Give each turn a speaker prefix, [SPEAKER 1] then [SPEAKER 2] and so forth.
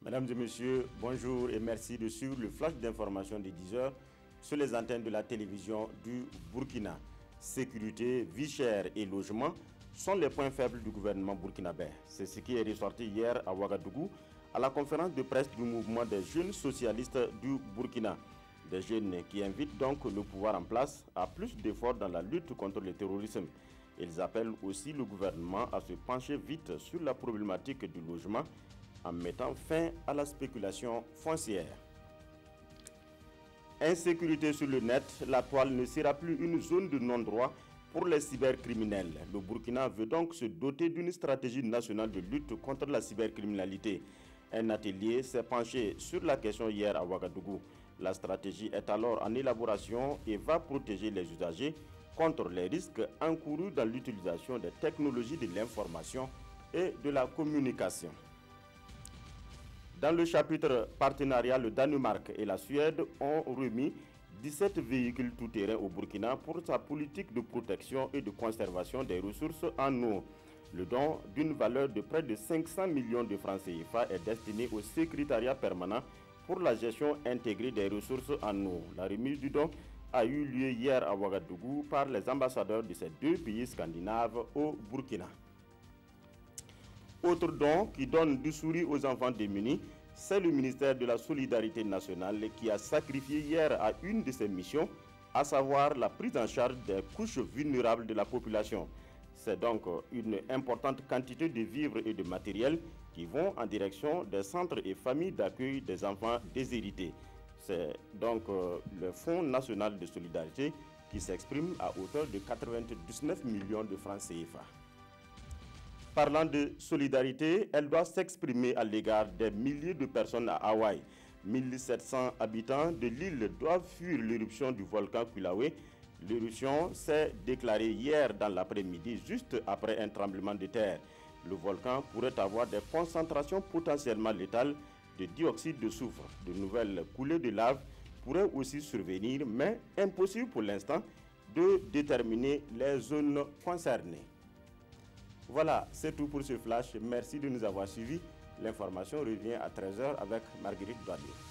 [SPEAKER 1] Mesdames et messieurs, bonjour et merci de suivre le flash d'information de 10 heures sur les antennes de la télévision du Burkina. Sécurité, vie chère et logement sont les points faibles du gouvernement burkinabé. C'est ce qui est ressorti hier à Ouagadougou à la conférence de presse du mouvement des jeunes socialistes du Burkina. Des jeunes qui invitent donc le pouvoir en place à plus d'efforts dans la lutte contre le terrorisme. Ils appellent aussi le gouvernement à se pencher vite sur la problématique du logement en mettant fin à la spéculation foncière. Insécurité sur le net, la toile ne sera plus une zone de non-droit pour les cybercriminels. Le Burkina veut donc se doter d'une stratégie nationale de lutte contre la cybercriminalité. Un atelier s'est penché sur la question hier à Ouagadougou. La stratégie est alors en élaboration et va protéger les usagers contre les risques encourus dans l'utilisation des technologies de l'information et de la communication. Dans le chapitre partenariat, le Danemark et la Suède ont remis 17 véhicules tout-terrain au Burkina pour sa politique de protection et de conservation des ressources en eau. Le don d'une valeur de près de 500 millions de francs CFA est destiné au secrétariat permanent pour la gestion intégrée des ressources en eau. La remise du don a eu lieu hier à Ouagadougou par les ambassadeurs de ces deux pays scandinaves au Burkina. Autre don qui donne du sourire aux enfants démunis, c'est le ministère de la Solidarité nationale qui a sacrifié hier à une de ses missions, à savoir la prise en charge des couches vulnérables de la population. C'est donc une importante quantité de vivres et de matériel qui vont en direction des centres et familles d'accueil des enfants déshérités. C'est donc le Fonds national de solidarité qui s'exprime à hauteur de 99 millions de francs CFA. Parlant de solidarité, elle doit s'exprimer à l'égard des milliers de personnes à Hawaï. 1700 habitants de l'île doivent fuir l'éruption du volcan Kilauea. L'éruption s'est déclarée hier dans l'après-midi, juste après un tremblement de terre. Le volcan pourrait avoir des concentrations potentiellement létales de dioxyde de soufre. De nouvelles coulées de lave pourraient aussi survenir, mais impossible pour l'instant de déterminer les zones concernées. Voilà, c'est tout pour ce flash. Merci de nous avoir suivis. L'information revient à 13 h avec Marguerite Douadier.